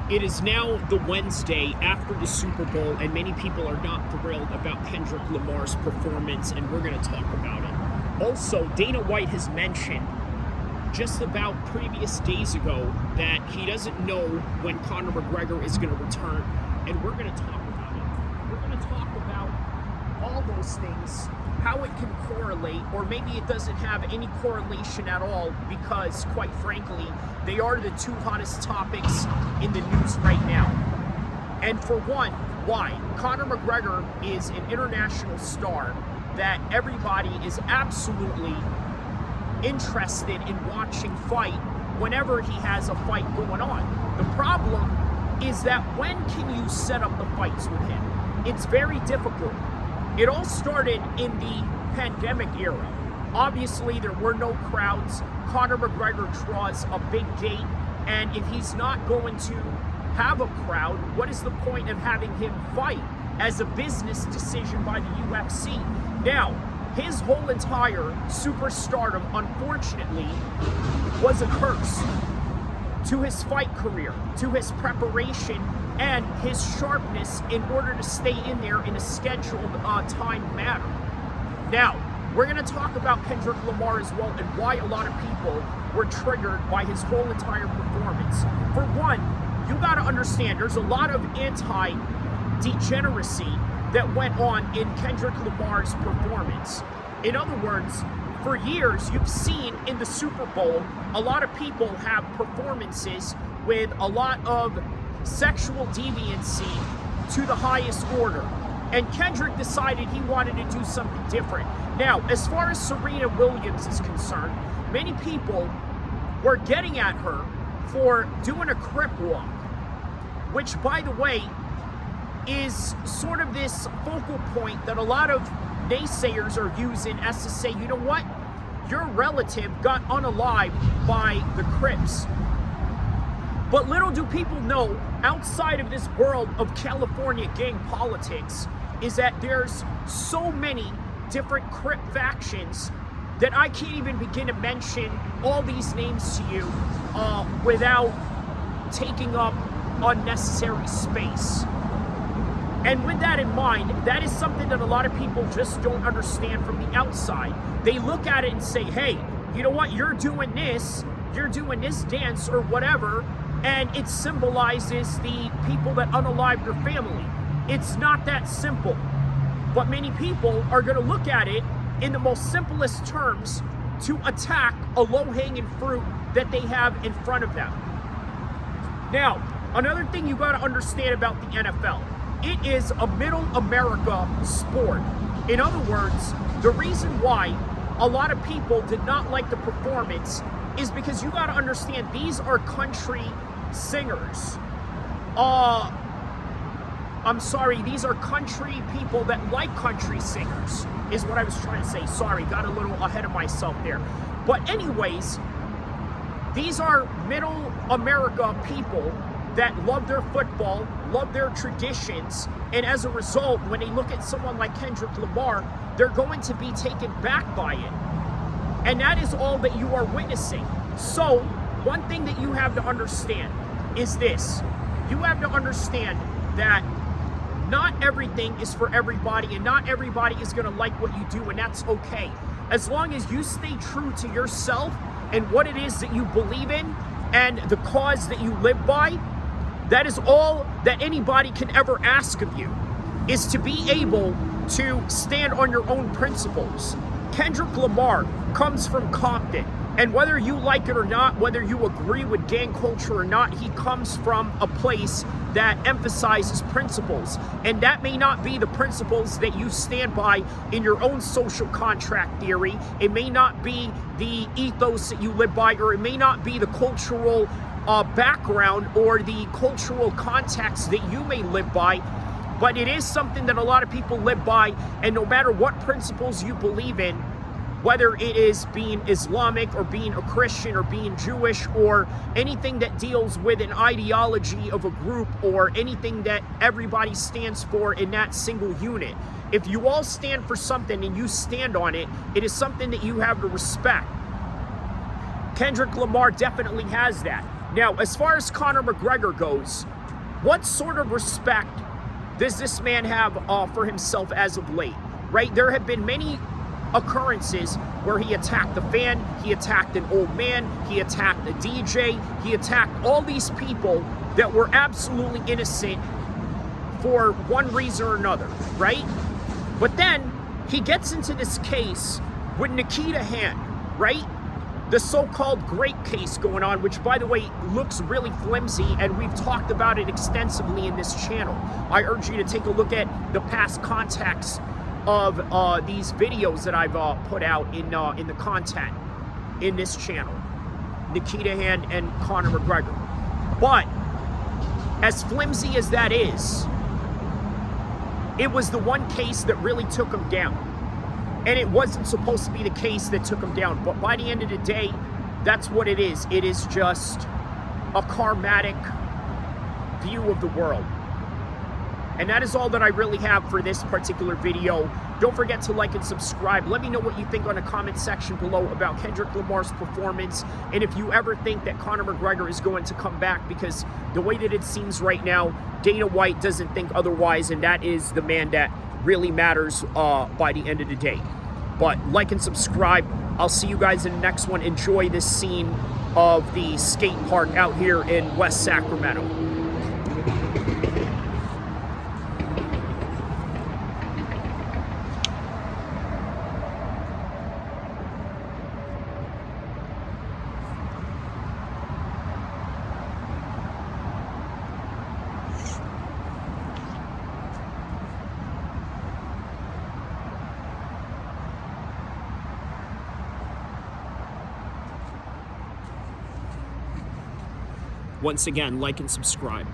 It is now the Wednesday after the Super Bowl, and many people are not thrilled about Kendrick Lamar's performance, and we're going to talk about it. Also, Dana White has mentioned just about previous days ago that he doesn't know when Conor McGregor is going to return, and we're going to talk about it. We're going to talk about all those things, how it can correlate, or maybe it doesn't have any correlation at all because, quite frankly, they are the two hottest topics in the news right now. And for one, why? Conor McGregor is an international star that everybody is absolutely interested in watching fight whenever he has a fight going on. The problem is that when can you set up the fights with him? It's very difficult. It all started in the pandemic era. Obviously, there were no crowds. Conor McGregor draws a big gate, and if he's not going to have a crowd, what is the point of having him fight as a business decision by the UFC? Now, his whole entire superstardom, unfortunately, was a curse to his fight career, to his preparation, and his sharpness in order to stay in there in a scheduled time manner. Now, we're going to talk about Kendrick Lamar as well and why a lot of people were triggered by his whole entire performance. For one, you got to understand there's a lot of anti-degeneracy that went on in Kendrick Lamar's performance. In other words, for years, you've seen in the Super Bowl, a lot of people have performances with a lot of sexual deviancy to the highest order. And Kendrick decided he wanted to do something different. Now, as far as Serena Williams is concerned, many people were getting at her for doing a Crip walk, which, by the way, is sort of this focal point that a lot of naysayers are using as to say, you know what? Your relative got unalived by the Crips. But little do people know, outside of this world of California gang politics, is that there's so many different Crip factions that I can't even begin to mention all these names to you without taking up unnecessary space. And with that in mind, that is something that a lot of people just don't understand from the outside. They look at it and say, hey, you know what, you're doing this dance or whatever, and it symbolizes the people that unalived their family. It's not that simple. But many people are going to look at it in the most simplest terms to attack a low-hanging fruit that they have in front of them. Now, another thing you got to understand about the NFL, it is a middle America sport. In other words, the reason why a lot of people did not like the performance is because you got to understand these are country singers. These are country people that like country singers, is what I was trying to say. Sorry, got a little ahead of myself there. But anyways, these are middle America people that love their football, love their traditions, and as a result, when they look at someone like Kendrick Lamar, they're going to be taken back by it. And that is all that you are witnessing. So, one thing that you have to understand is this. You have to understand that not everything is for everybody, and not everybody is going to like what you do, and that's okay. As long as you stay true to yourself and what it is that you believe in and the cause that you live by, that is all that anybody can ever ask of you, is to be able to stand on your own principles. Kendrick Lamar comes from Compton, and whether you like it or not, whether you agree with gang culture or not, he comes from a place that emphasizes principles. And that may not be the principles that you stand by in your own social contract theory. It may not be the ethos that you live by, or it may not be the cultural background or the cultural context that you may live by, but it is something that a lot of people live by. And no matter what principles you believe in, whether it is being Islamic or being a Christian or being Jewish or anything that deals with an ideology of a group or anything that everybody stands for in that single unit, if you all stand for something and you stand on it, it is something that you have to respect. Kendrick Lamar definitely has that. Now, as far as Conor McGregor goes, what sort of respect does this man have for himself as of late, right? There have been many occurrences where he attacked the fan, he attacked an old man, he attacked a DJ, he attacked all these people that were absolutely innocent for one reason or another, right? But then he gets into this case with Nikita Hand, right? The so-called grape case going on, which, by the way, looks really flimsy, and we've talked about it extensively in this channel. I urge you to take a look at the past context of these videos that I've put out in the content in this channel. Nikita Hand and Conor McGregor. But as flimsy as that is, it was the one case that really took him down. And it wasn't supposed to be the case that took him down. But by the end of the day, that's what it is. It is just a karmatic view of the world. And that is all that I really have for this particular video. Don't forget to like and subscribe. Let me know what you think on the comment section below about Kendrick Lamar's performance. And if you ever think that Conor McGregor is going to come back, because the way that it seems right now, Dana White doesn't think otherwise, and that is the man that really matters by the end of the day. But like and subscribe. I'll see you guys in the next one. Enjoy this scene of the skate park out here in West Sacramento. Once again, like and subscribe.